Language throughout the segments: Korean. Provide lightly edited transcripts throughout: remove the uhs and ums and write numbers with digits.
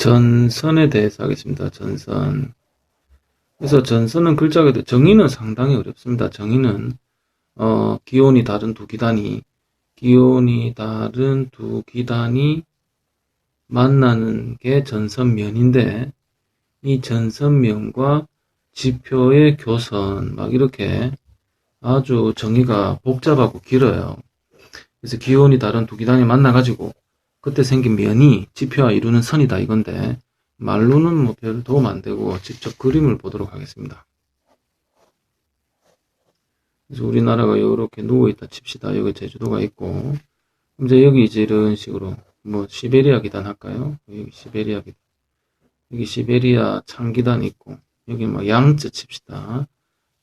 전선에 대해서 하겠습니다. 전선. 그래서 전선은 글자 그대로 정의는 상당히 어렵습니다. 정의는 기온이 다른 두 기단이 만나는 게 전선면인데, 이 전선면과 지표의 교선 막 이렇게 아주 정의가 복잡하고 길어요. 그래서 기온이 다른 두 기단이 만나가지고 그때 생긴 면이 지표와 이루는 선이다 이건데, 말로는 뭐 별 도움 안 되고 직접 그림을 보도록 하겠습니다. 그래서 우리나라가 이렇게 누워있다 칩시다. 여기 제주도가 있고, 이제 여기 이제 이런 식으로 뭐 시베리아 기단 할까요? 여기 시베리아 기단, 여기 시베리아 창기단이 있고, 여기 뭐 양쯔 칩시다.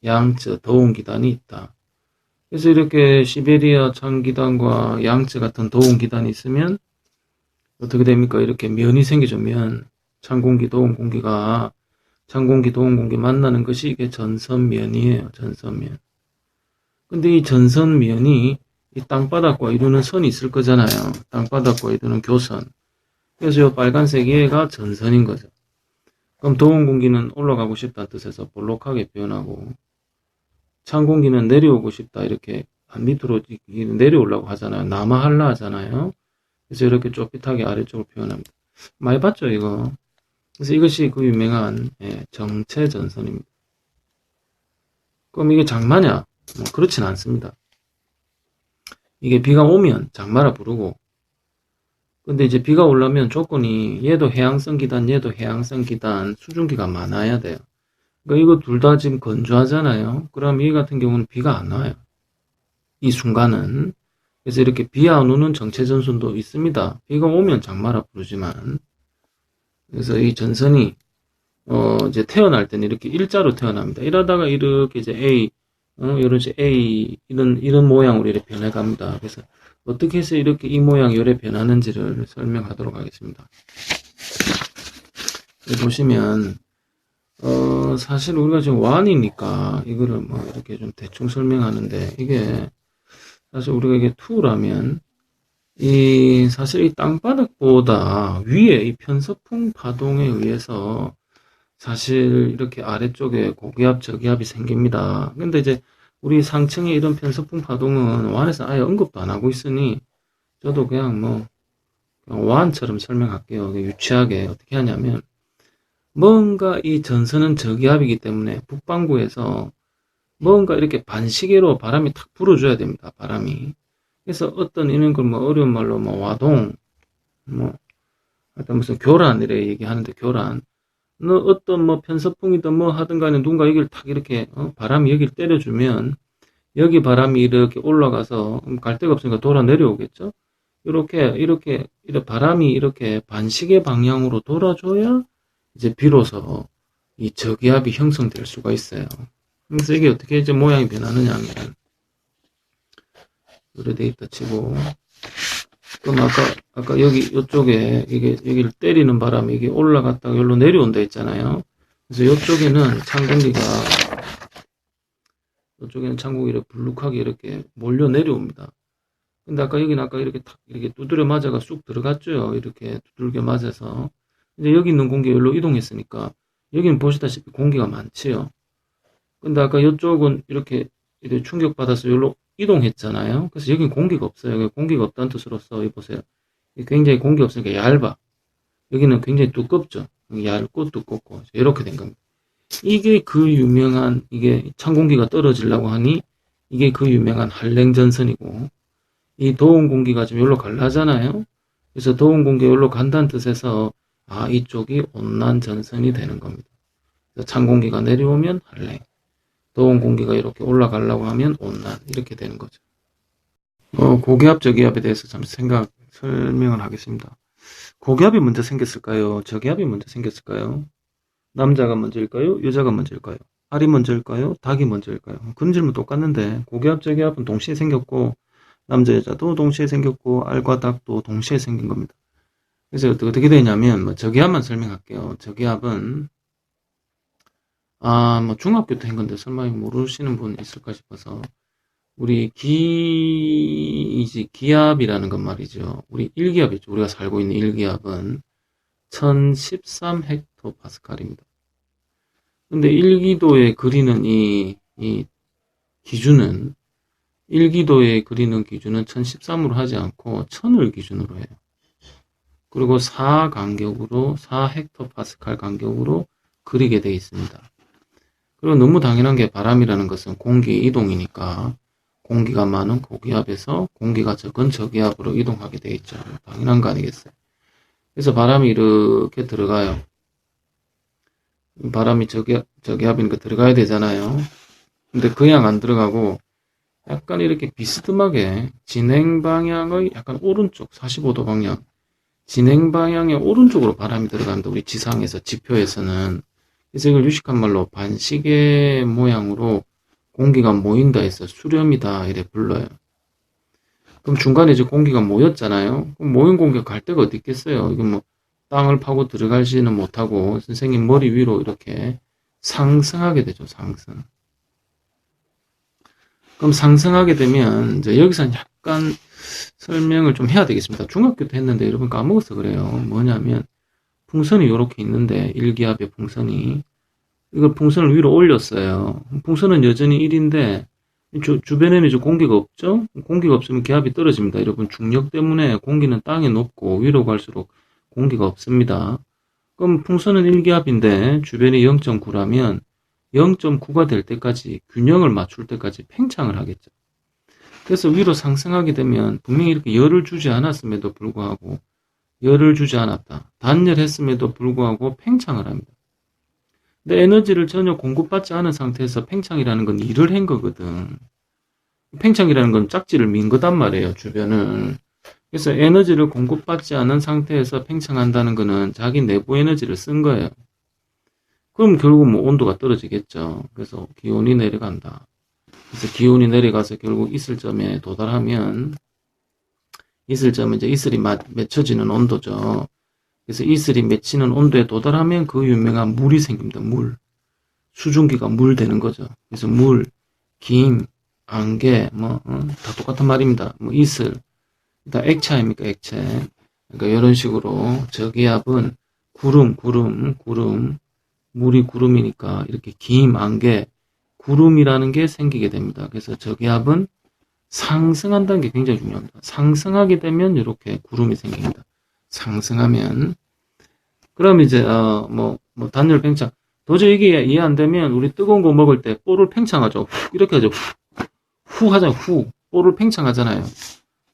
양쯔 더운 기단이 있다. 그래서 이렇게 시베리아 창기단과 양쯔 같은 더운 기단이 있으면 어떻게 됩니까? 이렇게 면이 생기죠. 면. 찬 공기, 더운 공기가, 찬 공기, 더운 공기 만나는 것이 이게 전선면이에요. 전선면. 근데 이 전선면이 이 땅바닥과 이루는 선이 있을 거잖아요. 땅바닥과 이루는 교선. 그래서 이 빨간색 얘가 전선인 거죠. 그럼 더운 공기는 올라가고 싶다는 뜻에서 볼록하게 표현하고, 찬 공기는 내려오고 싶다 이렇게 밑으로 내려오려고 하잖아요. 남하하려 하잖아요. 그래서 이렇게 좁깃하게 아래쪽으로 표현합니다. 많이 봤죠 이거? 그래서 이것이 그 유명한 정체전선입니다. 그럼 이게 장마냐? 그렇진 않습니다. 이게 비가 오면 장마라 부르고, 근데 이제 비가 오려면 조건이 얘도 해양성 기단, 얘도 해양성 기단 수증기가 많아야 돼요. 그러니까 이거 둘 다 지금 건조하잖아요. 그럼 이 같은 경우는 비가 안 와요. 이 순간은. 그래서 이렇게 비 안 오는 정체전선도 있습니다. 비가 오면 장마라 부르지만. 그래서 이 전선이 이제 태어날 때는 이렇게 일자로 태어납니다. 이러다가 이렇게 이제 A, 이런 식으로 A, 이런 모양으로 이렇게 변해갑니다. 그래서 어떻게 해서 이렇게 이 모양이 이렇게 변하는지를 설명하도록 하겠습니다. 여기 보시면, 사실 우리가 지금 완이니까 이거를 뭐 이렇게 좀 대충 설명하는데, 이게 사실 우리가 이게 2라면, 사실 이 땅바닥보다 위에 이 편서풍 파동에 의해서 사실 이렇게 아래쪽에 고기압, 저기압이 생깁니다. 근데 이제 우리 상층에 이런 편서풍 파동은 완에서 아예 언급도 안 하고 있으니 저도 그냥 완처럼 설명할게요. 유치하게 어떻게 하냐면, 뭔가 이 전선은 저기압이기 때문에 북반구에서 뭔가 이렇게 반시계로 바람이 탁 불어줘야 됩니다. 바람이. 그래서 어떤 이런 걸 어려운 말로 와동, 하여튼 무슨 교란 이래 얘기하는데, 교란. 어떤 편서풍이든 하든 간에 누군가 여기를 탁 이렇게 바람이 여기를 때려주면 여기 바람이 이렇게 올라가서 갈 데가 없으니까 돌아 내려오겠죠. 이렇게 바람이 이렇게 반시계 방향으로 돌아줘야 이제 비로소 이 저기압이 형성될 수가 있어요. 그래서 이게 어떻게 이제 모양이 변하느냐 하면, 이렇게 돼 있다 치고, 그럼 아까 요쪽에 여기를 때리는 바람이 이게 올라갔다가 여기로 내려온다 했잖아요. 그래서 요쪽에는 찬 공기가 불룩하게 이렇게 몰려 내려옵니다. 근데 여기는 이렇게 탁 이렇게 두드려 맞아가 쑥 들어갔죠. 이렇게 두들겨 맞아서. 이제 여기 있는 공기가 여기로 이동했으니까 여기는 보시다시피 공기가 많지요. 근데 이쪽은 이렇게 충격받아서 여기로 이동했잖아요. 그래서 여긴 공기가 없어요. 공기가 없다는 뜻으로서 여기 보세요. 굉장히 공기가 없으니까 얇아. 여기는 굉장히 두껍죠. 얇고 두껍고 이렇게 된 겁니다. 이게 그 유명한, 이게 찬 공기가 떨어지려고 하니 이게 그 유명한 한랭전선이고, 이 더운 공기가 지금 여기로 가려잖아요. 그래서 더운 공기가 여기로 간다는 뜻에서 이쪽이 온난전선이 되는 겁니다. 그래서 찬 공기가 내려오면 한랭, 더운 공기가 이렇게 올라가려고 하면 온난, 이렇게 되는 거죠. 고기압, 저기압에 대해서 잠시 설명을 하겠습니다. 고기압이 먼저 생겼을까요? 저기압이 먼저 생겼을까요? 남자가 먼저일까요? 여자가 먼저일까요? 알이 먼저일까요? 닭이 먼저일까요? 그런 질문 똑같는데, 고기압, 저기압은 동시에 생겼고, 남자, 여자도 동시에 생겼고, 알과 닭도 동시에 생긴 겁니다. 그래서 어떻게 되냐면, 저기압만 설명할게요. 저기압은, 중학교 때 한 건데 설마 모르시는 분 있을까 싶어서, 우리 기압이라는 건 말이죠. 우리 일기압 있죠. 우리가 살고 있는 일기압은 1013헥토파스칼입니다. 근데 1기도에 그리는 이 기준은 1기도에 그리는 기준은 1013으로 하지 않고 1000을 기준으로 해요. 그리고 4헥토파스칼 간격으로 그리게 되어 있습니다. 그리고 너무 당연한 게 바람이라는 것은 공기 이동이니까 공기가 많은 고기압에서 공기가 적은 저기압으로 이동하게 되어 있죠. 당연한 거 아니겠어요? 그래서 바람이 이렇게 들어가요. 바람이 저기압이니까 들어가야 되잖아요. 근데 그냥 안 들어가고 약간 이렇게 비스듬하게 진행 방향의 약간 오른쪽 45도 방향 진행 방향의 오른쪽으로 바람이 들어갑니다. 우리 지상에서 지표에서는. 그래서 이걸 유식한 말로 반시계 모양으로 공기가 모인다 해서 수렴이다 이래 불러요. 그럼 중간에 이제 공기가 모였잖아요. 그럼 모인 공기가 갈 데가 어디 있겠어요? 이건 뭐 땅을 파고 들어가지는 못하고 선생님 머리 위로 이렇게 상승하게 되죠. 상승. 그럼 상승하게 되면 이제 여기서 약간 설명을 좀 해야 되겠습니다. 중학교 때 했는데 여러분 까먹어서 그래요. 뭐냐면 풍선이 이렇게 있는데 1기압의 풍선이 이걸 풍선을 위로 올렸어요. 풍선은 여전히 1인데 주변에는 이제 공기가 없죠? 공기가 없으면 기압이 떨어집니다. 여러분 중력 때문에 공기는 땅에 높고 위로 갈수록 공기가 없습니다. 그럼 풍선은 1기압인데 주변이 0.9라면 0.9가 될 때까지 균형을 맞출 때까지 팽창을 하겠죠. 그래서 위로 상승하게 되면 분명히 이렇게 열을 주지 않았음에도 불구하고 열을 주지 않았다. 단열했음에도 불구하고 팽창을 합니다. 근데 에너지를 전혀 공급받지 않은 상태에서 팽창이라는 건 일을 한 거거든. 팽창이라는 건 짝지를 민 거단 말이에요, 주변을. 그래서 에너지를 공급받지 않은 상태에서 팽창한다는 거는 자기 내부 에너지를 쓴 거예요. 그럼 결국 뭐 온도가 떨어지겠죠. 그래서 기온이 내려간다. 그래서 기온이 내려가서 결국 이슬 점에 도달하면 이슬 점은 이제 이슬이 맺혀지는 온도죠. 그래서 이슬이 맺히는 온도에 도달하면 그 유명한 물이 생깁니다. 물. 수증기가 물 되는 거죠. 그래서 물, 김, 안개, 다 똑같은 말입니다. 뭐 이슬, 다 액체 아닙니까? 액체. 그러니까 이런 식으로 저기압은 구름, 물이 구름이니까 이렇게 김, 안개, 구름이라는 게 생기게 됩니다. 그래서 저기압은 상승한다는 게 굉장히 중요합니다. 상승하게 되면 이렇게 구름이 생깁니다. 상승하면 그럼 이제 단열 팽창 도저히 이게 이해 안 되면 우리 뜨거운 거 먹을 때 볼을 팽창하죠. 이렇게 하죠. 후 하잖아요. 후 볼을 팽창하잖아요.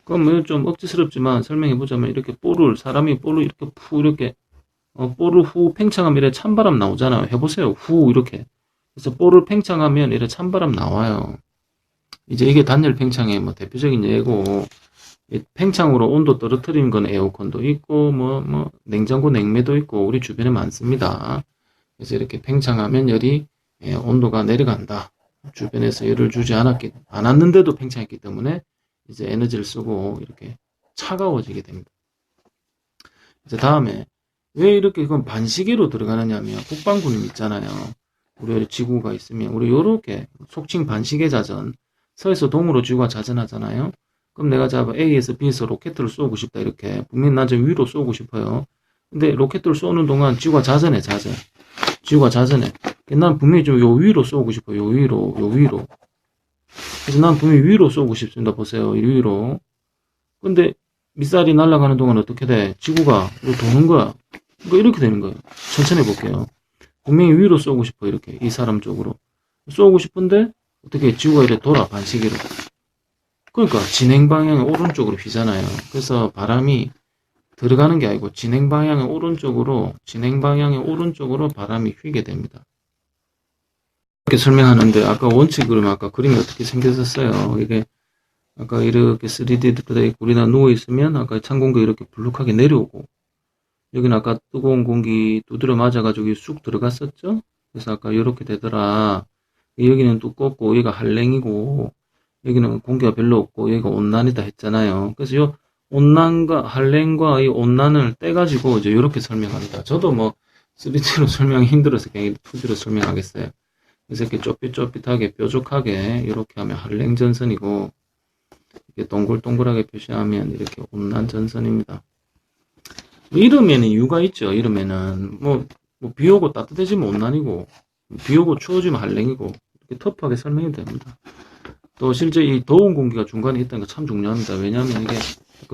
그럼 좀 억지스럽지만 설명해 보자면 이렇게 사람이 볼을 이렇게 이렇게 볼을 후 팽창하면 이렇게 찬바람 나오잖아요. 해보세요. 후 이렇게 그래서 볼을 팽창하면 이렇게 찬바람 나와요. 이제 이게 단열 팽창의 뭐 대표적인 예고 팽창으로 온도 떨어뜨리는 건 에어컨도 있고 냉장고 냉매도 있고 우리 주변에 많습니다. 그래서 이렇게 팽창하면 열이 온도가 내려간다. 주변에서 열을 주지 않았는데도 팽창했기 때문에 이제 에너지를 쓰고 이렇게 차가워지게 됩니다. 이제 다음에 왜 이렇게 그건 반시계로 들어가느냐면 북반구름 있잖아요. 우리 지구가 있으면 우리 요렇게 속칭 반시계 자전 서에서 동으로 지구가 자전하잖아요. 그럼 내가 A에서 B에서 로켓을 쏘고 싶다 이렇게 분명히 난 좀 위로 쏘고 싶어요. 근데 로켓을 쏘는 동안 지구가 자전해. 지구가 자전해. 난 분명히 좀 요 위로 쏘고 싶어요. 요 위로. 그래서 난 분명히 위로 쏘고 싶습니다. 보세요. 이 위로. 근데 미사일이 날아가는 동안 어떻게 돼? 지구가 도는 거야. 그러니까 이렇게 되는 거예요. 천천히 해볼게요. 분명히 위로 쏘고 싶어. 이렇게 이 사람 쪽으로 쏘고 싶은데 어떻게 지구가 이렇게 돌아 반시계로. 그러니까 진행 방향의 오른쪽으로 휘잖아요. 그래서 바람이 들어가는 게 아니고 진행 방향의 오른쪽으로 바람이 휘게 됩니다. 이렇게 설명하는데 아까 원칙으로 아까 그림이 어떻게 생겼었어요. 이게 아까 이렇게 3D 되어 있고 우리나라 누워 있으면 아까 찬 공기 이렇게 불룩하게 내려오고 여기는 아까 뜨거운 공기 두드려 맞아가지고 쑥 들어갔었죠. 그래서 아까 이렇게 되더라. 여기는 두껍고 여기가 한랭이고 여기는 공기가 별로 없고 여기가 온난이다 했잖아요. 그래서 이 온난과 한랭과 이 온난을 떼가지고 이제 이렇게 설명합니다. 저도 뭐 3D로 설명이 힘들어서 그냥 2D로 설명하겠어요. 그래서 이렇게 쪼삣쪼삣하게 뾰족하게 이렇게 하면 한랭전선이고 이렇게 동글동글하게 표시하면 이렇게 온난전선입니다. 이름에는 이유가 있죠. 이름에는 비 오고 따뜻해지면 온난이고 비 오고 추워지면 한랭이고 이렇게 터프하게 설명이 됩니다. 또 실제 이 더운 공기가 중간에 있다는 거 참 중요합니다. 왜냐하면 이게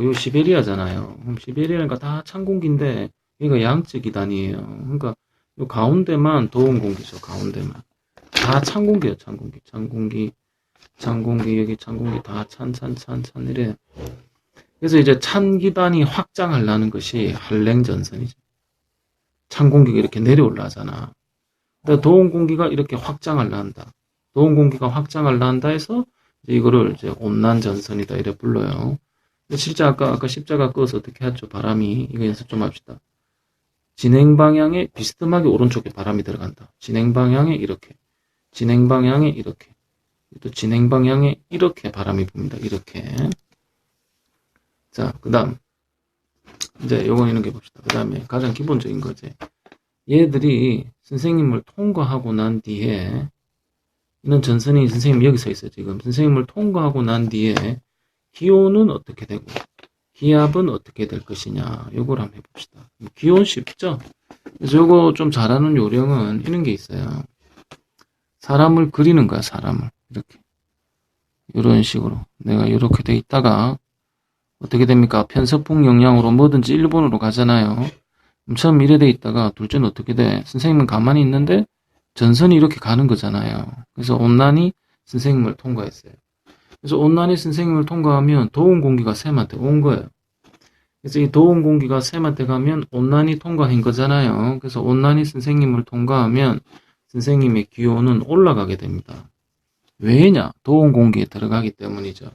요 시베리아잖아요. 그럼 시베리아니까 다 찬 공기인데 여기가 양적 이단이에요. 그러니까 요 가운데만 더운 공기죠. 가운데만 다 찬 공기예요. 찬 공기, 찬 공기, 찬 공기, 여기 찬 공기 다 찬 이래. 그래서 이제 찬 기단이 확장하려는 것이 한랭전선이죠. 찬 공기가 이렇게 내려올라잖아. 근데 더운 공기가 이렇게 확장하려 한다. 더운 공기가 확장하려 한다 해서 이거를 이제 온난전선이다 이래 불러요. 근데 실제 아까 십자가 그어서 어떻게 하죠? 바람이 이거 연습 좀 합시다. 진행 방향에 비스듬하게 오른쪽에 바람이 들어간다. 진행 방향에 이렇게, 진행 방향에 이렇게, 또 진행 방향에 이렇게 바람이 붑니다. 이렇게. 자, 그 다음 이제 요거 이런 게 봅시다. 그 다음에 가장 기본적인 거지. 얘들이 선생님을 통과하고 난 뒤에 이런 전선이 선생님 여기 서 있어요. 지금 선생님을 통과하고 난 뒤에 기온은 어떻게 되고 기압은 어떻게 될 것이냐 요걸 한번 해봅시다. 기온 쉽죠? 그래서 요거 좀 잘하는 요령은 이런 게 있어요. 사람을 그리는 거야. 사람을 이렇게 이런 식으로 내가 이렇게 돼 있다가 어떻게 됩니까? 편서풍 영향으로 뭐든지 일본으로 가잖아요. 처음 이래 돼 있다가 둘째는 어떻게 돼? 선생님은 가만히 있는데 전선이 이렇게 가는 거잖아요. 그래서 온난이 선생님을 통과했어요. 그래서 온난이 선생님을 통과하면 더운 공기가 쌤한테 온 거예요. 그래서 이 더운 공기가 쌤한테 가면 온난이 통과한 거잖아요. 그래서 온난이 선생님을 통과하면 선생님의 기온은 올라가게 됩니다. 왜냐? 더운 공기에 들어가기 때문이죠.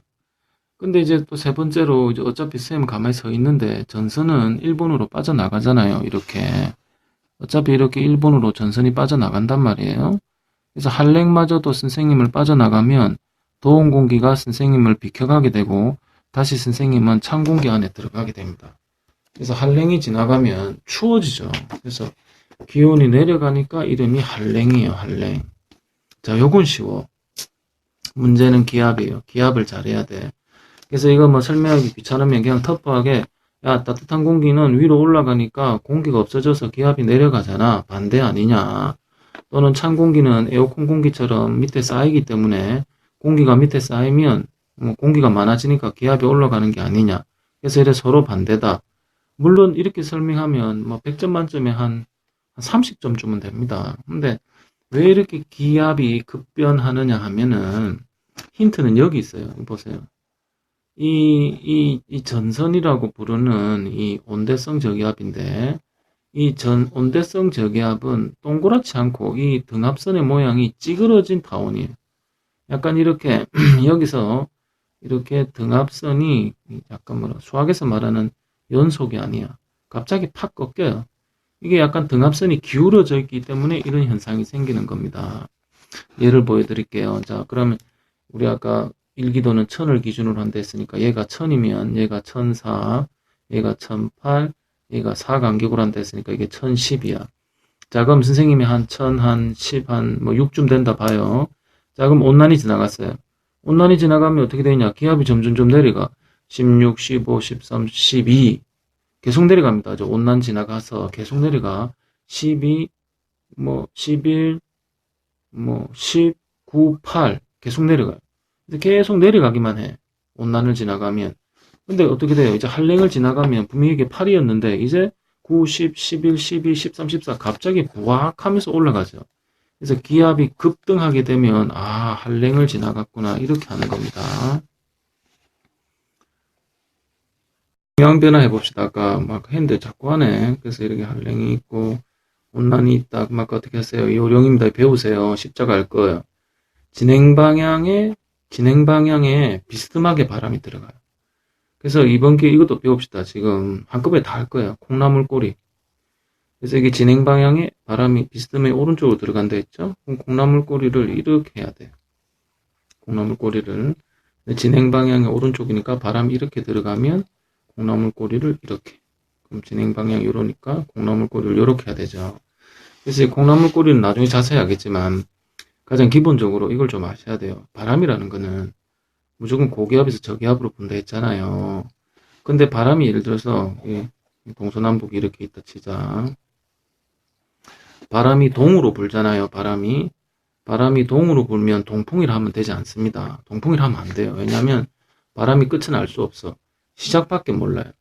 근데 이제 또 세 번째로 이제 어차피 쌤은 가만히 서 있는데 전선은 일본으로 빠져나가잖아요. 이렇게. 어차피 이렇게 일본으로 전선이 빠져나간단 말이에요. 그래서 한랭마저도 선생님을 빠져나가면 더운 공기가 선생님을 비켜가게 되고 다시 선생님은 찬 공기 안에 들어가게 됩니다. 그래서 한랭이 지나가면 추워지죠. 그래서 기온이 내려가니까 이름이 한랭이에요. 한랭. 자, 요건 쉬워. 문제는 기압이에요. 기압을 잘해야 돼. 그래서 이거 뭐 설명하기 귀찮으면 그냥 터프하게 야, 따뜻한 공기는 위로 올라가니까 공기가 없어져서 기압이 내려가잖아. 반대 아니냐. 또는 찬 공기는 에어컨 공기처럼 밑에 쌓이기 때문에 공기가 밑에 쌓이면 공기가 많아지니까 기압이 올라가는 게 아니냐. 그래서 이래 서로 반대다. 물론 이렇게 설명하면 뭐 100점 만점에 한 30점 주면 됩니다. 근데 왜 이렇게 기압이 급변하느냐 하면은 힌트는 여기 있어요. 보세요. 이 전선이라고 부르는 이 온대성 저기압인데 이 온대성 저기압은 동그랗지 않고 이 등압선의 모양이 찌그러진 타원이에요. 약간 이렇게 여기서 이렇게 등압선이 약간 수학에서 말하는 연속이 아니야. 갑자기 팍 꺾여요. 이게 약간 등압선이 기울어져 있기 때문에 이런 현상이 생기는 겁니다. 예를 보여드릴게요. 자, 그러면 우리 아까 일기도는 1000을 기준으로 한다 했으니까 얘가 1000이면 얘가 1004, 얘가 1008, 얘가 4간격으로 한다 했으니까 이게 1010이야. 자, 그럼 선생님이 한 1000, 한 10, 한 6쯤 된다 봐요. 자, 그럼 온난이 지나갔어요. 온난이 지나가면 어떻게 되냐? 기압이 점점 내려가. 16, 15, 13, 12 계속 내려갑니다. 저 온난 지나가서 계속 내려가. 12, 11, 10, 9, 8 계속 내려가요. 계속 내려가기만 해. 온난을 지나가면. 근데 어떻게 돼요? 이제 한랭을 지나가면 분명히 이게 8이었는데 이제 9, 10, 11, 12, 13, 14 갑자기 부악 하면서 올라가죠. 그래서 기압이 급등하게 되면 아, 한랭을 지나갔구나 이렇게 하는 겁니다. 영향 변화 해봅시다. 아까 막 했는데 자꾸 하네. 그래서 이렇게 한랭이 있고 온난이 있다. 막 어떻게 하세요? 요령입니다. 배우세요. 십자가 할 거예요. 진행 방향에 비스듬하게 바람이 들어가요. 그래서 이번 기회에 이것도 배웁시다. 지금 한꺼번에 다 할 거예요. 콩나물 꼬리. 그래서 이게 진행 방향에 바람이 비스듬하게 오른쪽으로 들어간다 했죠? 그럼 콩나물 꼬리를 이렇게 해야 돼요. 콩나물 꼬리를. 진행 방향이 오른쪽이니까 바람이 이렇게 들어가면 콩나물 꼬리를 이렇게. 그럼 진행 방향이 이러니까 콩나물 꼬리를 이렇게 해야 되죠. 그래서 이 콩나물 꼬리는 나중에 자세히 하겠지만 가장 기본적으로 이걸 좀 아셔야 돼요. 바람이라는 거는 무조건 고기압에서 저기압으로 분다 했잖아요. 근데 바람이 예를 들어서 동서남북이 이렇게 있다 치자. 바람이 동으로 불잖아요. 바람이 동으로 불면 동풍이라 하면 되지 않습니다. 동풍이라 하면 안 돼요. 왜냐하면 바람이 끝은 알 수 없어. 시작밖에 몰라요.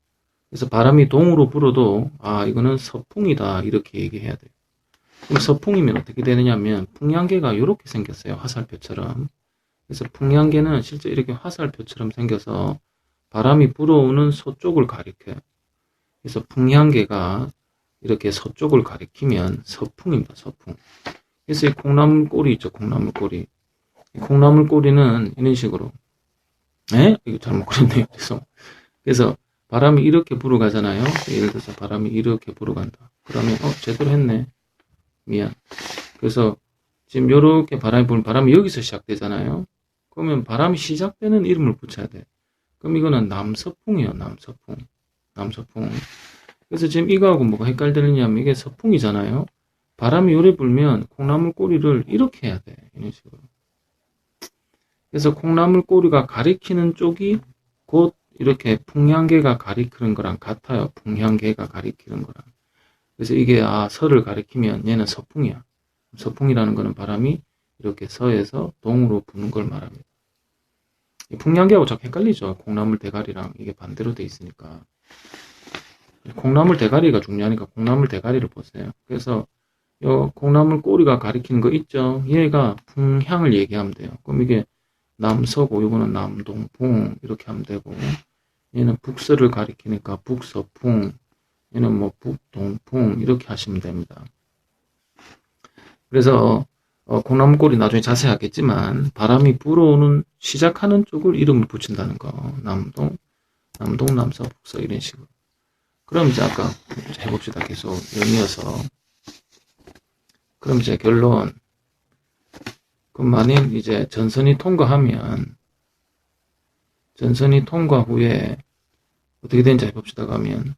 그래서 바람이 동으로 불어도 이거는 서풍이다 이렇게 얘기해야 돼요. 그럼 서풍이면 어떻게 되느냐면 풍량계가 이렇게 생겼어요. 화살표처럼. 그래서 풍량계는 실제 이렇게 화살표처럼 생겨서 바람이 불어오는 서쪽을 가리켜요. 그래서 풍량계가 이렇게 서쪽을 가리키면 서풍입니다. 서풍. 그래서 이 콩나물 꼬리 있죠. 콩나물 꼬리. 이 콩나물 꼬리는 이런 식으로. 이거 잘못 그렸네요. 죄송. 그래서 바람이 이렇게 불어가잖아요. 예를 들어서 바람이 이렇게 불어간다. 그러면 제대로 했네. 미안. 그래서 지금 이렇게 바람이 불면 바람이 여기서 시작되잖아요. 그러면 바람이 시작되는 이름을 붙여야 돼. 그럼 이거는 남서풍이에요. 남서풍. 그래서 지금 이거하고 뭐가 헷갈리느냐면 이게 서풍이잖아요. 바람이 요래 불면 콩나물 꼬리를 이렇게 해야 돼. 이런 식으로. 그래서 콩나물 꼬리가 가리키는 쪽이 곧 이렇게 풍향계가 가리키는 거랑 같아요. 풍향계가 가리키는 거랑. 그래서 이게 서를 가리키면 얘는 서풍이야. 서풍이라는 거는 바람이 이렇게 서에서 동으로 부는 걸 말합니다. 풍량계하고 자꾸 헷갈리죠. 콩나물 대가리랑 이게 반대로 돼 있으니까. 콩나물 대가리가 중요하니까 콩나물 대가리를 보세요. 그래서 요 콩나물 꼬리가 가리키는 거 있죠. 얘가 풍향을 얘기하면 돼요. 그럼 이게 남서고 요거는 남동풍 이렇게 하면 되고, 얘는 북서를 가리키니까 북서풍, 얘는 뭐 북동풍 이렇게 하시면 됩니다. 그래서 콩나물 꼬리 나중에 자세히 하겠지만 바람이 불어오는 시작하는 쪽을 이름을 붙인다는 거. 남동, 남서, 북서 이런 식으로. 그럼 이제 아까 해봅시다. 계속 연이어서. 그럼 이제 결론. 그럼 만일 이제 전선이 통과하면, 전선이 통과 후에 어떻게 되는지 해봅시다. 가면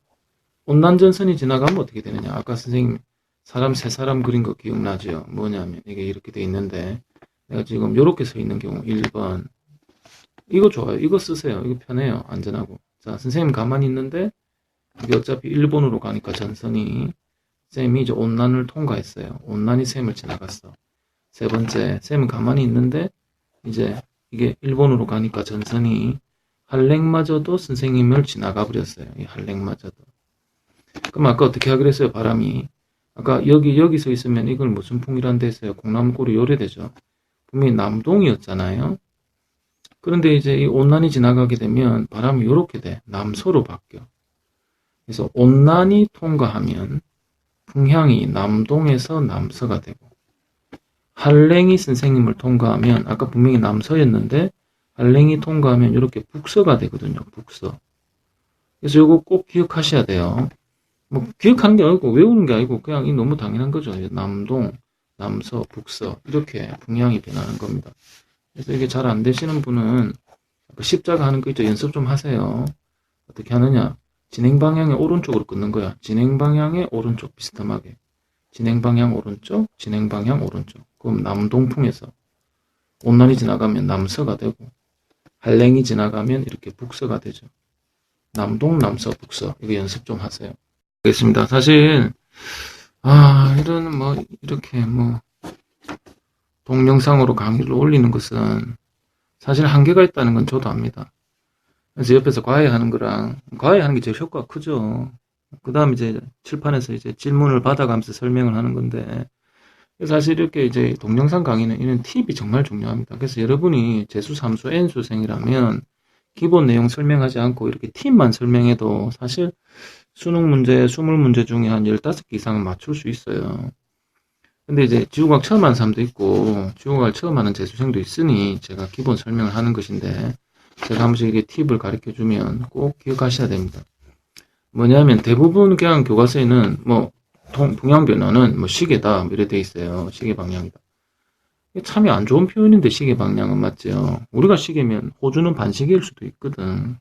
온난전선이 지나가면 어떻게 되느냐. 아까 선생님 세 사람 그린 거 기억나죠? 뭐냐면 이게 이렇게 돼 있는데 내가 지금 이렇게 서 있는 경우 1번 이거 좋아요. 이거 쓰세요. 이거 편해요. 안전하고. 자, 선생님 가만히 있는데 이게 어차피 일본으로 가니까 전선이 쌤이 이제 온난을 통과했어요. 온난이 쌤을 지나갔어. 세 번째, 쌤은 가만히 있는데 이제 이게 일본으로 가니까 전선이 한랭마저도 선생님을 지나가 버렸어요. 이 한랭마저도. 그럼 아까 어떻게 하기로 했어요? 바람이. 아까 여기서 있으면 이걸 무슨 풍이란 데 했어요? 콩나물꼬리 요래되죠. 분명히 남동이었잖아요. 그런데 이제 이 온난이 지나가게 되면 바람이 요렇게 돼. 남서로 바뀌어. 그래서 온난이 통과하면 풍향이 남동에서 남서가 되고, 한랭이 선생님을 통과하면 아까 분명히 남서였는데 한랭이 통과하면 이렇게 북서가 되거든요. 북서. 그래서 이거 꼭 기억하셔야 돼요. 뭐 기억하는 게 아니고 외우는 게 아니고 그냥 이 너무 당연한 거죠. 남동, 남서, 북서 이렇게 풍향이 변하는 겁니다. 그래서 이게 잘 안 되시는 분은 십자가 하는 거 있죠. 연습 좀 하세요. 어떻게 하느냐. 진행 방향의 오른쪽으로 끊는 거야. 진행 방향의 오른쪽 비스듬하게. 진행 방향 오른쪽, 진행 방향 오른쪽. 그럼 남동풍에서 온난이 지나가면 남서가 되고 한랭이 지나가면 이렇게 북서가 되죠. 남동, 남서, 북서. 이거 연습 좀 하세요. 알겠습니다. 사실 이런 이렇게 동영상으로 강의를 올리는 것은 사실 한계가 있다는 건 저도 압니다. 그래서 옆에서 과외하는 게 제일 효과가 크죠. 그 다음에 이제 칠판에서 이제 질문을 받아가면서 설명을 하는 건데, 사실 이렇게 이제 동영상 강의는 이런 팁이 정말 중요합니다. 그래서 여러분이 재수, 삼수, N수생이라면 기본 내용 설명하지 않고 이렇게 팁만 설명해도 사실 수능 문제, 20문제 중에 한 15개 이상은 맞출 수 있어요. 근데 이제 지구과학 처음 하는 사람도 있고 지구과학을 처음 하는 재수생도 있으니 제가 기본 설명을 하는 것인데, 제가 한 번씩 이렇게 팁을 가르쳐 주면 꼭 기억하셔야 됩니다. 뭐냐면 대부분 그냥 교과서에는 풍향 변화는 시계다 이렇게 돼 있어요. 시계 방향이다. 참이 안 좋은 표현인데 시계 방향은 맞죠. 우리가 시계면 호주는 반시계일 수도 있거든.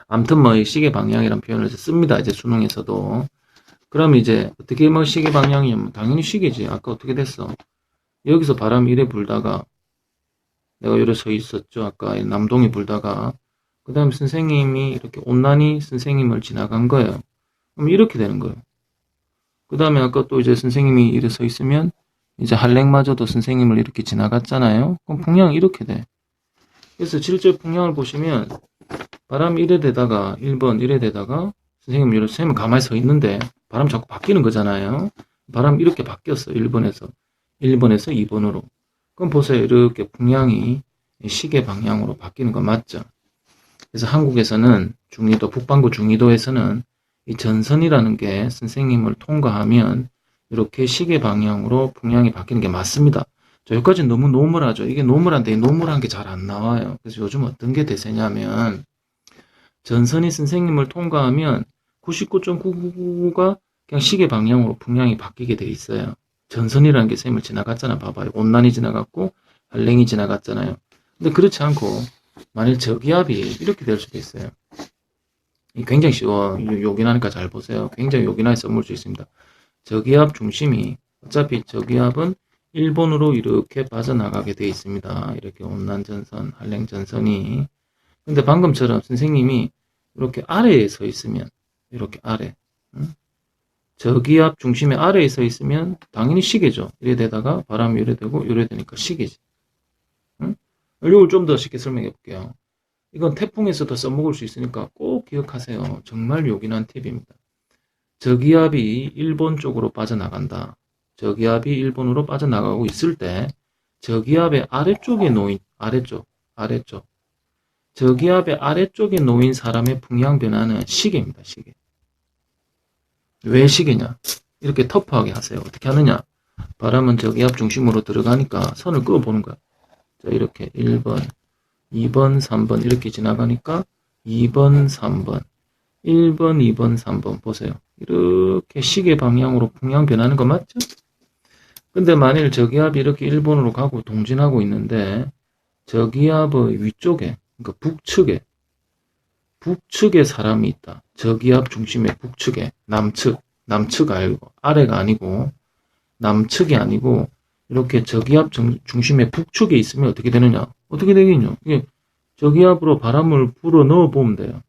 아무튼 시계 방향이란 표현을 씁니다. 이제 수능에서도. 그럼 이제 어떻게 시계 방향이면 당연히 시계지. 아까 어떻게 됐어? 여기서 바람이 이래 불다가 내가 이래 서 있었죠. 아까 남동이 불다가 그 다음에 선생님이 이렇게 온난이 선생님을 지나간 거예요. 그럼 이렇게 되는 거예요. 그 다음에 아까 또 이제 선생님이 이래 서 있으면 이제 한랭마저도 선생님을 이렇게 지나갔잖아요. 그럼 풍량이 이렇게 돼. 그래서 실제 풍량을 보시면 바람이 이래 되다가 1번 이래 되다가 선생님은 가만히 서 있는데 바람 자꾸 바뀌는 거잖아요. 바람이 이렇게 바뀌었어. 1번에서 2번으로. 그럼 보세요. 이렇게 풍량이 시계 방향으로 바뀌는 거 맞죠? 그래서 한국에서는 중위도, 북반구 중위도에서는 이 전선이라는 게 선생님을 통과하면 이렇게 시계 방향으로 풍량이 바뀌는 게 맞습니다. 자, 여기까지는 너무 노멀하죠. 이게 노멀한데 노멀한 게 잘 안 나와요. 그래서 요즘 어떤 게 대세냐면 전선이 선생님을 통과하면 99.999가 그냥 시계 방향으로 풍량이 바뀌게 돼 있어요. 전선이라는 게 선생님을 지나갔잖아. 봐봐요. 온난이 지나갔고 한랭이 지나갔잖아요. 근데 그렇지 않고 만일 저기압이 이렇게 될 수도 있어요. 굉장히 쉬워. 요긴하니까 잘 보세요. 굉장히 요긴하게 써볼 수 있습니다. 저기압 중심이 어차피 저기압은 일본으로 이렇게 빠져나가게 돼 있습니다. 이렇게 온난전선, 한랭전선이. 근데 방금처럼 선생님이 이렇게 아래에 서 있으면 이렇게 아래, 저기압 중심의 아래에 서 있으면 당연히 시계죠. 이래 되다가 바람이 이래 되고 이래 되니까 시계지. 이걸 좀 더 쉽게 설명해 볼게요. 이건 태풍에서도 써먹을 수 있으니까 꼭 기억하세요. 정말 요긴한 팁입니다. 저기압이 일본 쪽으로 빠져나간다. 저기압이 일본으로 빠져나가고 있을 때 저기압의 아래쪽에 놓인 아래쪽 저기압의 아래쪽에 놓인 사람의 풍량 변화는 시계입니다. 시계. 왜 시계냐? 이렇게 터프하게 하세요. 어떻게 하느냐? 바람은 저기압 중심으로 들어가니까 선을 그어보는 거야. 자, 이렇게 1번, 2번, 3번 이렇게 지나가니까 2번, 3번, 1번, 2번, 3번 보세요. 이렇게 시계 방향으로 풍량 변하는 거 맞죠? 근데 만일 저기압이 이렇게 일본으로 가고 동진하고 있는데 저기압의 위쪽에, 그러니까 북측에 사람이 있다. 저기압 중심의 북측에, 남측 알고, 아래가 아니고, 남측이 아니고, 이렇게 저기압 중심의 북측에 있으면 어떻게 되느냐? 어떻게 되겠냐? 이게 저기압으로 바람을 불어 넣어 보면 돼요.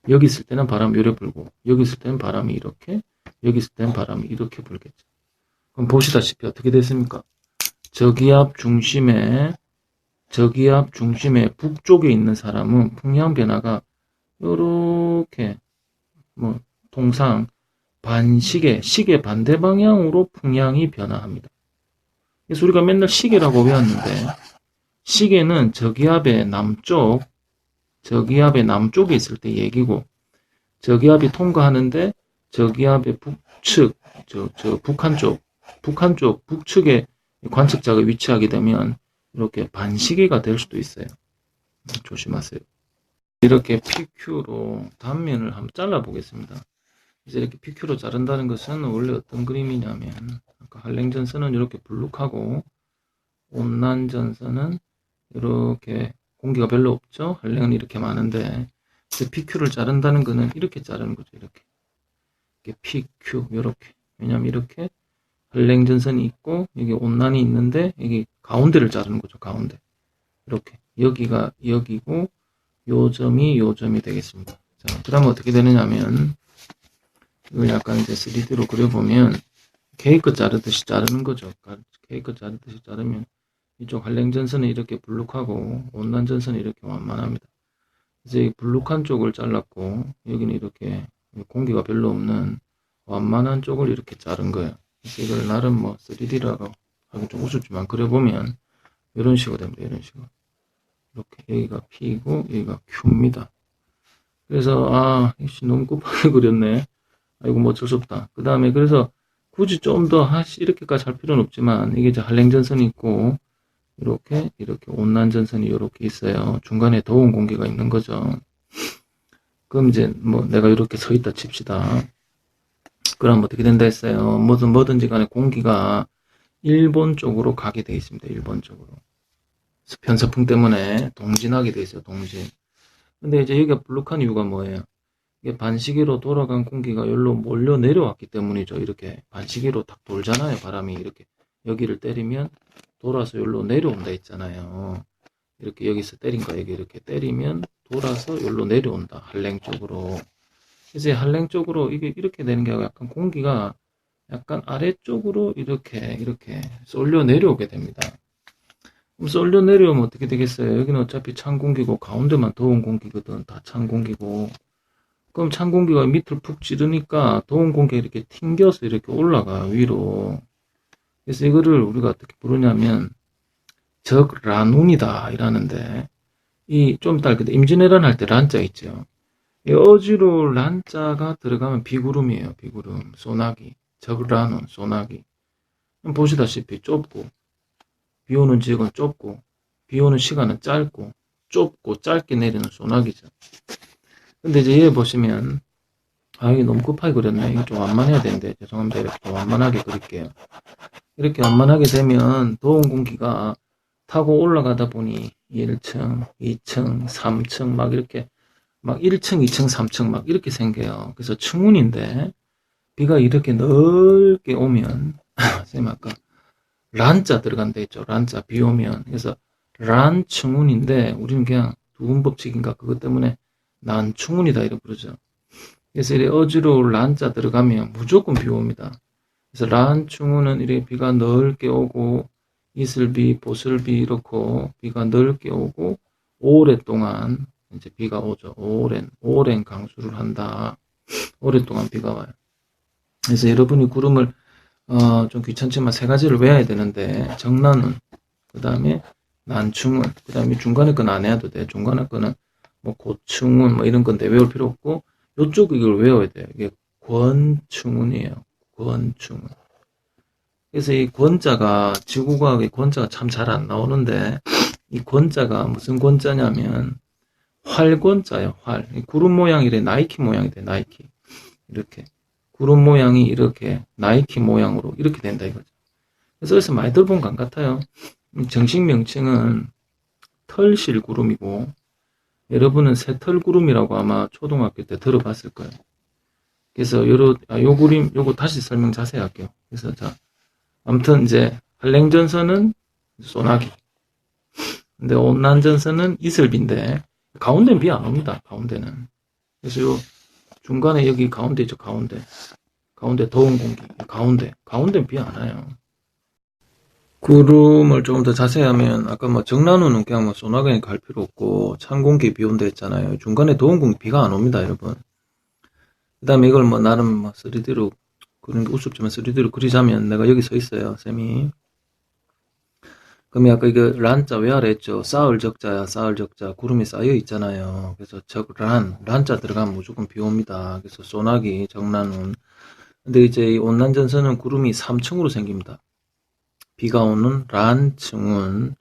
여기 있을 때는 바람이 이렇게 불고, 여기 있을 때는 바람이 이렇게, 여기 있을 때는 바람이 이렇게 불겠죠. 그럼 보시다시피 어떻게 됐습니까? 저기압 중심의 북쪽에 있는 사람은 풍량 변화가 요렇게 통상 시계 반대 방향으로 풍량이 변화합니다. 그래서 우리가 맨날 시계라고 외웠는데 시계는 저기압의 남쪽에 있을 때 얘기고 저기압이 통과하는데 저기압의 북측 북한 쪽 북측에 관측자가 위치하게 되면 이렇게 반시계가 될 수도 있어요. 조심하세요. 이렇게 PQ로 단면을 한번 잘라 보겠습니다. 이제 이렇게 PQ로 자른다는 것은 원래 어떤 그림이냐면 아까 한랭전선은 이렇게 불룩하고 온난전선은 이렇게 공기가 별로 없죠. 한랭은 이렇게 많은데 PQ를 자른다는 것은 이렇게 자르는 거죠. 이렇게 PQ 이렇게. 왜냐하면 이렇게 한랭전선이 있고 여기 온난이 있는데 여기 가운데를 자르는 거죠. 가운데. 이렇게 여기가 여기고 요 점이 되겠습니다. 자, 그 다음에 어떻게 되느냐면 이걸 약간 이제 3D로 그려보면 케이크 자르듯이 자르는 거죠. 케이크 자르듯이 자르면 이쪽 한랭전선은 이렇게 불룩하고 온난전선은 이렇게 완만합니다. 그래서 이 불룩한 쪽을 잘랐고 여기는 이렇게 공기가 별로 없는 완만한 쪽을 이렇게 자른 거예요. 그래서 이걸 나름 3D라고 하기 좀 우습지만 그려보면 이런 식으로 됩니다. 이런 식으로. 이렇게 여기가 P고 여기가 Q입니다. 그래서 너무 급하게 그렸네. 이거 어쩔 수 없다. 그 다음에 그래서 굳이 좀 더 이렇게까지 할 필요는 없지만 이게 이제 한랭전선이 있고 이렇게 온난전선이 이렇게 있어요. 중간에 더운 공기가 있는 거죠. 그럼 이제 내가 이렇게 서 있다 칩시다. 그럼 어떻게 된다 했어요? 뭐든지 간에 공기가 일본 쪽으로 가게 돼 있습니다. 일본 쪽으로. 편서풍 때문에 동진하게 돼 있어요. 동진. 근데 이제 여기가 불룩한 이유가 뭐예요? 이게 반시계로 돌아간 공기가 여기로 몰려 내려왔기 때문이죠. 이렇게 반시계로 딱 돌잖아요. 바람이 이렇게 여기를 때리면 돌아서 여기로 내려온다 했잖아요. 이렇게 여기서 때린 거 여기 이렇게 때리면 돌아서 여기로 내려온다. 한랭 쪽으로. 이제 한랭 쪽으로 이게 이렇게 되는 게 아니고 약간 공기가 약간 아래쪽으로 이렇게 쏠려 내려오게 됩니다. 그럼 쏠려 내려오면 어떻게 되겠어요? 여기는 어차피 찬 공기고 가운데만 더운 공기거든. 다 찬 공기고. 그럼 찬 공기가 밑을 푹 찌르니까 더운 공기가 이렇게 튕겨서 이렇게 올라가 위로. 그래서 이거를 우리가 어떻게 부르냐면 적란운이다 이라는데, 이 좀 이따 임진왜란 할 때 란자 있죠. 이 어지로 란자가 들어가면 비구름이에요. 비구름, 소나기, 적란운, 소나기. 보시다시피 좁고, 비 오는 지역은 좁고, 비 오는 시간은 짧고, 좁고 짧게 내리는 소나기죠. 근데 이제 얘 보시면, 아, 이게 너무 급하게 그렸네. 이거 좀 완만해야 되는데, 죄송합니다. 이렇게 좀 완만하게 그릴게요. 이렇게 완만하게 되면 더운 공기가 타고 올라가다 보니 1층, 2층, 3층 막 이렇게 막 1층, 2층, 3층 막 이렇게 생겨요. 그래서 층운인데 비가 이렇게 넓게 오면 선생님 아까 란자 들어간다 했죠. 란자 비 오면. 그래서 란층운인데 우리는 그냥 두음법칙인가 그것 때문에 난충운이다 이렇게 부르죠. 그래서 이렇게 어지러울 란자 들어가면 무조건 비 옵니다. 그래서 란충운은 이렇게 비가 넓게 오고 이슬비, 보슬비 이렇고 비가 넓게 오고 오랫동안 이제 비가 오죠. 오랜 강수를 한다. 오랫동안 비가 와요. 그래서 여러분이 구름을 좀 귀찮지만 세 가지를 외워야 되는데 정난운, 그 다음에 난충운, 그 다음에 중간에 건 안 해도 돼. 중간에 거는 뭐 고충운 뭐 이런 건데 외울 필요 없고 요쪽 이걸 외워야 돼요. 이게 권충운이에요. 권충운. 그래서 이 권자가 지구과학의 권자가 참 잘 안 나오는데 이 권자가 무슨 권자냐면 활권자예요. 활. 구름 모양이래. 나이키 모양이 돼. 나이키. 이렇게 구름 모양이 이렇게 나이키 모양으로 이렇게 된다 이거죠. 그래서 여기서 많이 들어본 것 같아요. 정식 명칭은 털실구름이고 여러분은 새털구름이라고 아마 초등학교 때 들어봤을 거예요. 그래서 요 그림 요거 다시 설명 자세히 할게요. 그래서 자 아무튼 이제 한랭전선은 소나기, 근데 온난전선은 이슬비인데 가운데는 비 안 옵니다. 가운데는. 그래서 요 중간에 여기 가운데 있죠. 가운데 더운 공기 가운데는 비 안 와요. 구름을 조금 더 자세히 하면 아까 뭐 정난우는 그냥 뭐 소나기니 갈 필요 없고 찬 공기 비 온다 했잖아요. 중간에 더운 공기 비가 안 옵니다, 여러분. 그 다음에 이걸 뭐 나름 뭐 3D로 그런 게 우습지만 3D로 그리자면 내가 여기 서 있어요, 쌤이. 그럼 아까 이거 란자 외아래 했죠. 쌓을 적자야, 쌓을 적자. 구름이 쌓여 있잖아요. 그래서 란자 들어가면 무조건 비 옵니다. 그래서 소나기, 정난운. 근데 이제 이 온난전선은 구름이 3층으로 생깁니다. 비가 오는 란층운,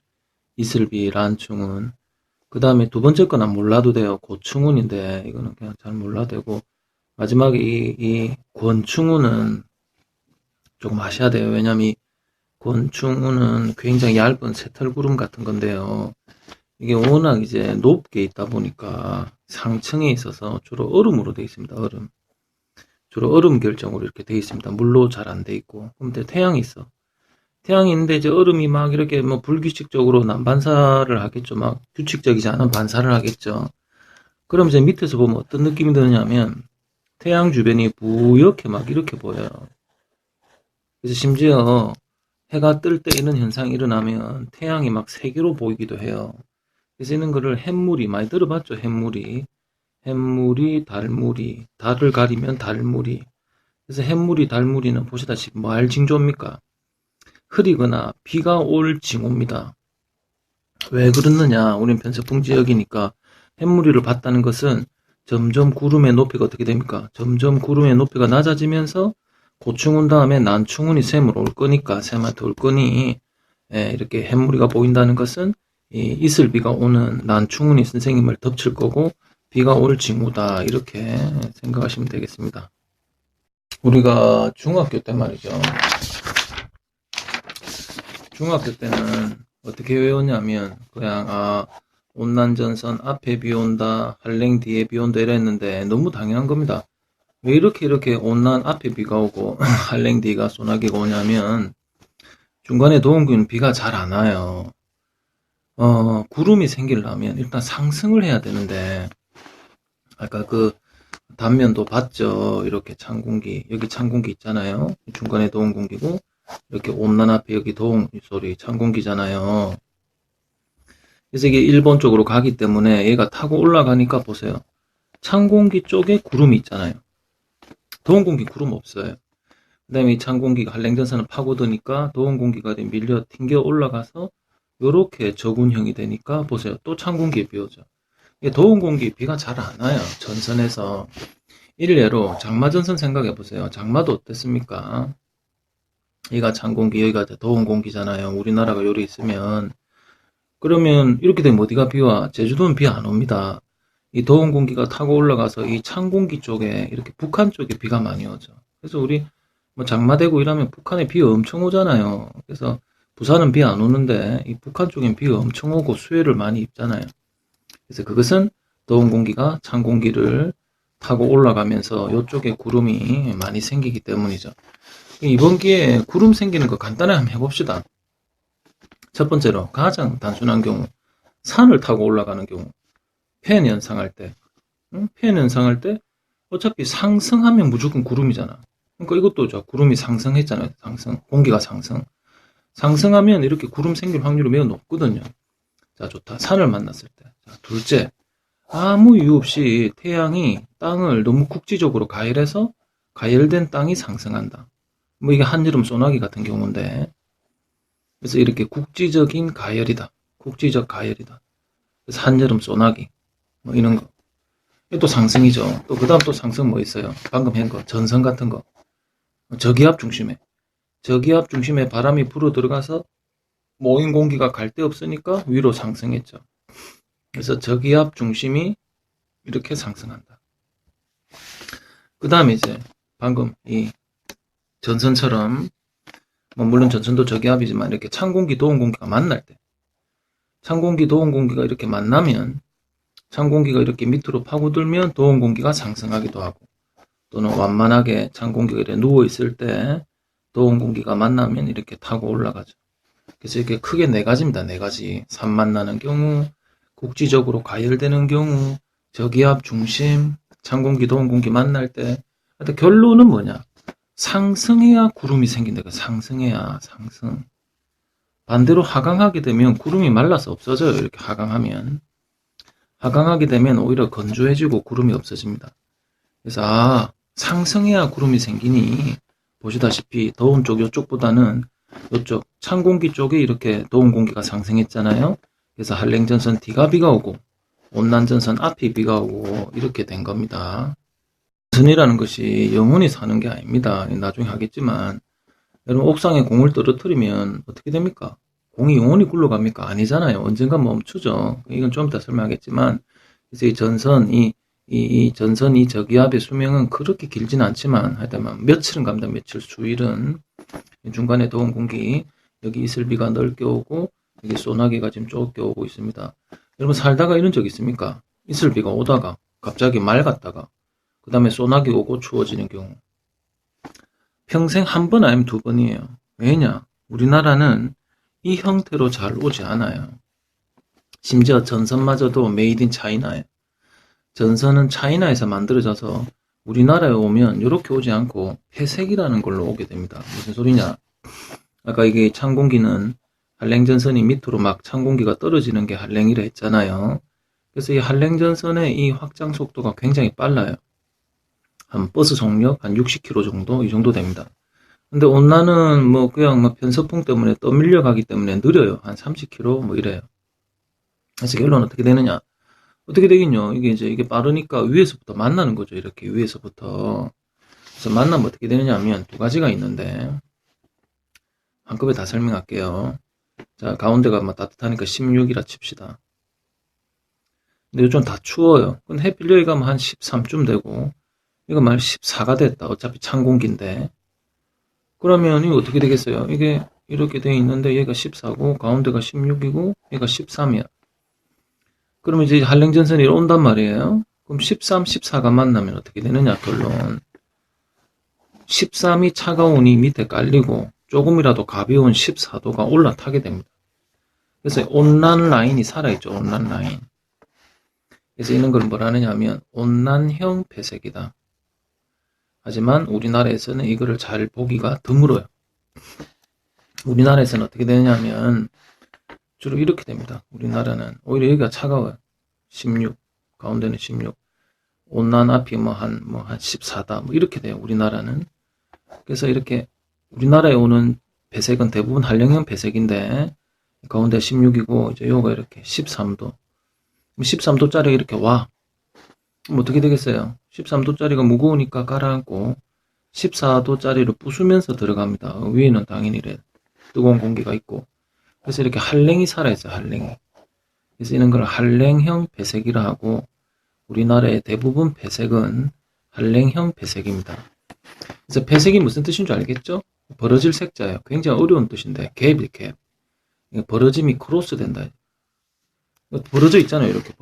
이슬비, 란층운. 그 다음에 두 번째 거는 몰라도 돼요. 고층운인데 이거는 그냥 잘 몰라도 되고, 마지막에 이 권충운은 조금 아셔야 돼요. 왜냐면 이 권충운은 굉장히 얇은 새털구름 같은 건데요. 이게 워낙 이제 높게 있다 보니까 상층에 있어서 주로 얼음으로 되어 있습니다. 얼음. 주로 얼음 결정으로 이렇게 되어 있습니다. 물로 잘 안 되어 있고. 근데 태양이 있어. 태양이 있는데 이제 얼음이 막 이렇게 뭐 불규칙적으로 난반사를 하겠죠. 막 규칙적이지 않은 반사를 하겠죠. 그럼 이제 밑에서 보면 어떤 느낌이 드냐면 태양 주변이 뿌옇게 막 이렇게 보여요. 그래서 심지어 해가 뜰 때 이런 현상이 일어나면 태양이 막 세 개로 보이기도 해요. 그래서 이런 거를 햇무리, 많이 들어봤죠? 햇무리, 달무리, 달을 가리면 달무리. 그래서 햇무리, 달무리는 보시다시피 뭐 징조입니까? 흐리거나 비가 올 징후입니다. 왜 그렇느냐? 우린 편서풍 지역이니까 햇무리를 봤다는 것은 점점 구름의 높이가 어떻게 됩니까? 점점 구름의 높이가 낮아지면서 고충운 다음에 난충운이 샘으로 올 거니까, 샘한테 올 거니, 이렇게 햇무리가 보인다는 것은 이 이슬비가 오는 난충운이 선생님을 덮칠 거고 비가 올 징후다, 이렇게 생각하시면 되겠습니다. 우리가 중학교 때 말이죠. 중학교 때는 어떻게 외웠냐면 그냥 온난전선 앞에 비 온다, 한랭 뒤에 비 온다 이랬는데 너무 당연한 겁니다. 왜 이렇게 온난 앞에 비가 오고 한랭 뒤가 소나기가 오냐면 중간에 더운 기는 비가 잘 안 와요. 구름이 생기려면 일단 상승을 해야 되는데 아까 그 단면도 봤죠. 이렇게 찬 공기, 여기 찬 공기 있잖아요. 중간에 더운 공기고, 이렇게 온난 앞에 여기 더운 소리, 찬 공기잖아요. 그래서 이게 일본 쪽으로 가기 때문에 얘가 타고 올라가니까 보세요. 찬 공기 쪽에 구름이 있잖아요. 더운 공기 구름 없어요. 그 다음에 이 찬 공기가 한랭전선을 파고드니까 더운 공기가 밀려 튕겨 올라가서 요렇게 저군형이 되니까 보세요. 또 찬 공기에 비 오죠. 이게 더운 공기 비가 잘 안 와요. 전선에서. 일례로 장마전선 생각해 보세요. 장마도 어땠습니까? 여기가 찬 공기, 여기가 더운 공기잖아요. 우리나라가 요리 있으면. 그러면 이렇게 되면 어디가 비와? 제주도는 비 안 옵니다. 이 더운 공기가 타고 올라가서 이 찬 공기 쪽에 이렇게 북한 쪽에 비가 많이 오죠. 그래서 우리 뭐 장마되고 이러면 북한에 비 엄청 오잖아요. 그래서 부산은 비 안 오는데 이 북한 쪽엔 비가 엄청 오고 수해를 많이 입잖아요. 그래서 그것은 더운 공기가 찬 공기를 타고 올라가면서 이쪽에 구름이 많이 생기기 때문이죠. 이번 기회에 구름 생기는 거 간단하게 한번 해봅시다. 첫 번째로 가장 단순한 경우 산을 타고 올라가는 경우 폐연 현상할 때 폐연 현상할 때 어차피 상승하면 무조건 구름이잖아. 그러니까 이것도 구름이 상승했잖아요. 상승 공기가 상승하면 이렇게 구름 생길 확률이 매우 높거든요. 자, 좋다. 산을 만났을 때. 자, 둘째, 아무 이유 없이 태양이 땅을 너무 국지적으로 가열해서 가열된 땅이 상승한다. 뭐 이게 한여름 소나기 같은 경우인데, 그래서 이렇게 국지적인 가열이다. 국지적 가열이다. 그래서 한여름 소나기 뭐 이런 거. 이게 또 상승이죠. 또 그다음 또 상승 뭐 있어요? 방금 한 거, 전선 같은 거. 저기압 중심에 바람이 불어 들어가서 모인 공기가 갈 데 없으니까 위로 상승했죠. 그래서 저기압 중심이 이렇게 상승한다. 그 다음에 이제 방금 이 전선처럼 뭐 물론 전선도 저기압이지만 이렇게 찬 공기, 더운 공기가 만날 때 찬 공기, 더운 공기가 이렇게 만나면 찬 공기가 이렇게 밑으로 파고들면 더운 공기가 상승하기도 하고 또는 완만하게 찬 공기가 이렇게 누워있을 때 더운 공기가 만나면 이렇게 타고 올라가죠. 그래서 이렇게 크게 네 가지입니다. 네 가지. 산 만나는 경우, 국지적으로 가열되는 경우, 저기압 중심, 찬 공기, 더운 공기 만날 때. 하여튼 결론은 뭐냐? 상승해야 구름이 생긴다. 상승해야 상승. 반대로 하강하게 되면 구름이 말라서 없어져요. 이렇게 하강하면. 하강하게 되면 오히려 건조해지고 구름이 없어집니다. 그래서 상승해야 구름이 생기니 보시다시피 더운 쪽 이쪽보다는 이쪽 찬 공기 쪽에 이렇게 더운 공기가 상승했잖아요. 그래서 한랭전선 뒤가 비가 오고 온난전선 앞이 비가 오고 이렇게 된 겁니다. 전선이라는 것이 영원히 사는 게 아닙니다. 나중에 하겠지만 여러분 옥상에 공을 떨어뜨리면 어떻게 됩니까? 공이 영원히 굴러갑니까? 아니잖아요. 언젠가 멈추죠. 이건 좀 이따 설명하겠지만 그래서 이 전선 이 전선이 저기압의 수명은 그렇게 길진 않지만 하여튼 며칠은 갑니다. 며칠 수일은 중간에 더운 공기 여기 이슬비가 넓게 오고 여기 소나기가 지금 좁게 오고 있습니다. 여러분 살다가 이런 적 있습니까? 이슬비가 오다가 갑자기 맑았다가 그 다음에 소나기 오고 추워지는 경우 평생 한 번 아니면 두 번이에요. 왜냐? 우리나라는 이 형태로 잘 오지 않아요. 심지어 전선마저도 메이드 인 차이나예요. 전선은 차이나에서 만들어져서 우리나라에 오면 이렇게 오지 않고 회색이라는 걸로 오게 됩니다. 무슨 소리냐? 아까 이게 찬 공기는 한랭전선이 밑으로 막 찬 공기가 떨어지는 게 한랭이라 했잖아요. 그래서 이 한랭전선의 이 확장 속도가 굉장히 빨라요. 한 버스 속력 한 60km 정도 이 정도 됩니다. 근데 온난은 뭐 그냥 뭐 편서풍 때문에 떠밀려 가기 때문에 느려요. 한 30km 뭐 이래요. 그래서 결론은 어떻게 되느냐? 어떻게 되긴요. 이게 빠르니까 위에서부터 만나는 거죠. 이렇게 위에서부터. 그래서 만나면 어떻게 되느냐 하면 두 가지가 있는데 한꺼번에 다 설명할게요. 자, 가운데가 막 따뜻하니까 16이라 칩시다. 근데 요즘 다 추워요. 근데 해필 여기 가면 한 13쯤 되고 이거 말 14가 됐다. 어차피 찬 공기인데. 그러면 이거 어떻게 되겠어요? 이게 이렇게 돼 있는데 얘가 14고 가운데가 16이고 얘가 13이야. 그러면 이제 한랭전선이 온단 말이에요. 그럼 13, 14가 만나면 어떻게 되느냐, 결론. 13이 차가우니 밑에 깔리고 조금이라도 가벼운 14도가 올라타게 됩니다. 그래서 온난 라인이 살아있죠, 온난 라인. 그래서 이런 걸 뭐라 하느냐 하면 온난형 배색이다. 하지만 우리나라에서는 이거를 잘 보기가 드물어요. 우리나라에서는 어떻게 되느냐 하면 주로 이렇게 됩니다. 우리나라는 오히려 여기가 차가워요. 16, 가운데는 16. 온난 앞이 한 14다. 뭐 이렇게 돼요. 우리나라는. 그래서 이렇게 우리나라에 오는 배색은 대부분 한량형 배색인데 가운데 16이고 이제 요가 이렇게 13도. 13도짜리 이렇게 와. 그럼 어떻게 되겠어요? 13도짜리가 무거우니까 가라앉고 14도짜리를 부수면서 들어갑니다. 위에는 당연히 뜨거운 공기가 있고. 그래서 이렇게 한랭이 살아있어요. 한랭이. 그래서 이런 걸 한랭형 배색이라 하고 우리나라의 대부분 배색은 한랭형 배색입니다. 그래서 배색이 무슨 뜻인 줄 알겠죠? 벌어질 색자예요. 굉장히 어려운 뜻인데 갭이 갭. 벌어짐이 크로스 된다. 벌어져 있잖아요. 이렇게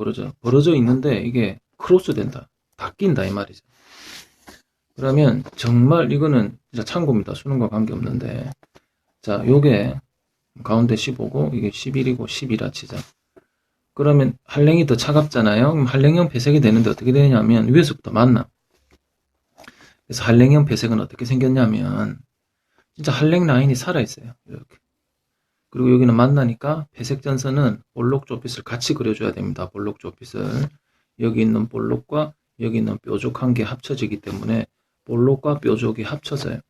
벌어져 있는데 이게 크로스 된다. 다 낀다 이 말이죠. 그러면 정말 이거는 진짜 참고입니다. 수능과 관계없는데 자 요게 가운데 15고 이게 11이고 10이라 치자. 그러면 한랭이 더 차갑잖아요. 그럼 한랭형 배색이 되는데 어떻게 되냐면 위에서부터 만나. 그래서 한랭형 배색은 어떻게 생겼냐면 진짜 한랭 라인이 살아있어요. 이렇게. 그리고 여기는 만나니까 배색 전선은 볼록 조빗을 같이 그려줘야 됩니다. 볼록 조빗을. 여기 있는 볼록과 여기 있는 뾰족한 게 합쳐지기 때문에 볼록과 뾰족이 합쳐져요.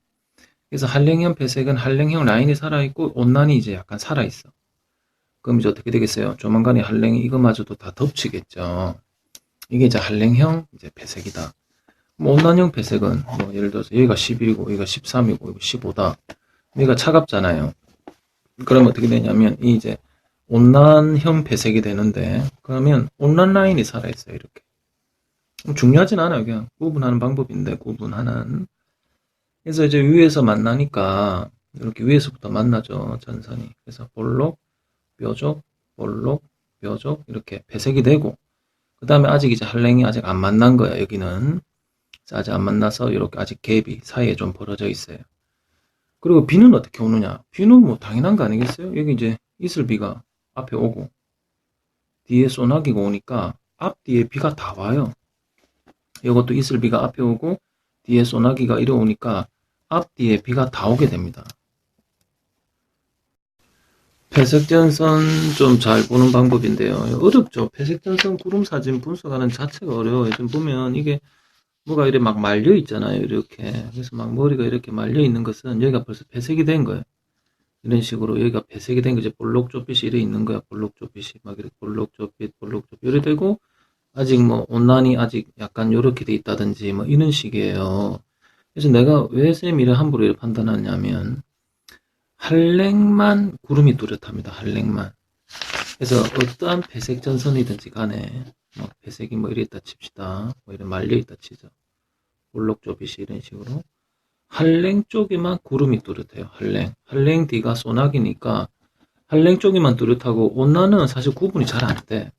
그래서 한랭형 배색은 한랭형 라인이 살아있고 온난이 이제 약간 살아있어. 그럼 이제 어떻게 되겠어요? 조만간에 한랭이 이거마저도 다 덮치겠죠. 이게 이제 한랭형 이제 배색이다. 온난형 배색은 뭐 예를 들어서 여기가 11이고 여기가 13이고 여기가 15다. 여기가 차갑잖아요. 그러면 어떻게 되냐면 이 이제 온난형 배색이 되는데 그러면 온난 라인이 살아있어요. 이렇게. 중요하진 않아요. 그냥 구분하는 방법인데 구분하는. 그래서 이제 위에서 만나니까 이렇게 위에서부터 만나죠. 전선이. 그래서 볼록, 뾰족, 볼록, 뾰족 이렇게 배색이 되고 그 다음에 아직 이제 한랭이 아직 안 만난 거야. 여기는 아직 안 만나서 이렇게 아직 갭이 사이에 좀 벌어져 있어요. 그리고 비는 어떻게 오느냐? 비는 뭐 당연한 거 아니겠어요? 여기 이제 이슬비가 앞에 오고 뒤에 소나기가 오니까 앞뒤에 비가 다 와요. 이것도 이슬비가 앞에 오고 뒤에 소나기가 이래 오니까 앞뒤에 비가 다 오게 됩니다. 배색전선 좀 잘 보는 방법인데요. 어렵죠. 배색전선 구름 사진 분석하는 자체가 어려워요. 좀 보면 이게 뭐가 이렇게 막 말려 있잖아요. 이렇게. 그래서 막 머리가 이렇게 말려 있는 것은 여기가 벌써 배색이 된 거예요. 이런 식으로 여기가 배색이 된 거지. 볼록조빛이 이래 있는 거야. 볼록조빛이. 막 이렇게 볼록조빛, 볼록조빛. 이래 되고, 아직 뭐 온난이 아직 약간 요렇게 돼 있다든지 뭐 이런 식이에요. 그래서 내가 왜 쌤이 이래 함부로 이렇게 판단하냐면, 한랭만 구름이 뚜렷합니다. 한랭만. 그래서 어떠한 배색 전선이든지 간에 뭐 배색이 뭐 이래 있다 칩시다. 뭐 이래 말려 있다 치죠. 볼록조빗이 이런 식으로. 한랭 쪽에만 구름이 뚜렷해요. 한랭 뒤가 소나기니까 한랭 쪽에만 뚜렷하고 온난은 사실 구분이 잘 안 돼.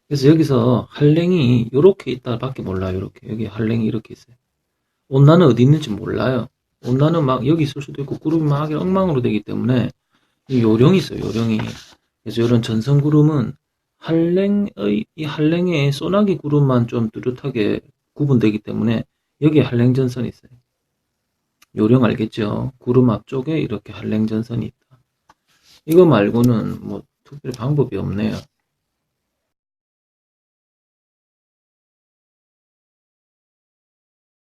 그래서 여기서 한랭이 이렇게 있다 밖에 몰라요. 이렇게 여기 한랭이 이렇게 있어요. 온난은 어디 있는지 몰라요. 온난은 막 여기 있을 수도 있고 구름이 막 엉망으로 되기 때문에 이 요령이 있어요. 요령이. 그래서 이런 전선 구름은 이 한랭의 소나기 구름만 좀 뚜렷하게 구분되기 때문에 여기에 한랭 전선이 있어요. 요령 알겠죠? 구름 앞쪽에 이렇게 한랭 전선이 있다. 이거 말고는 뭐 특별히 방법이 없네요.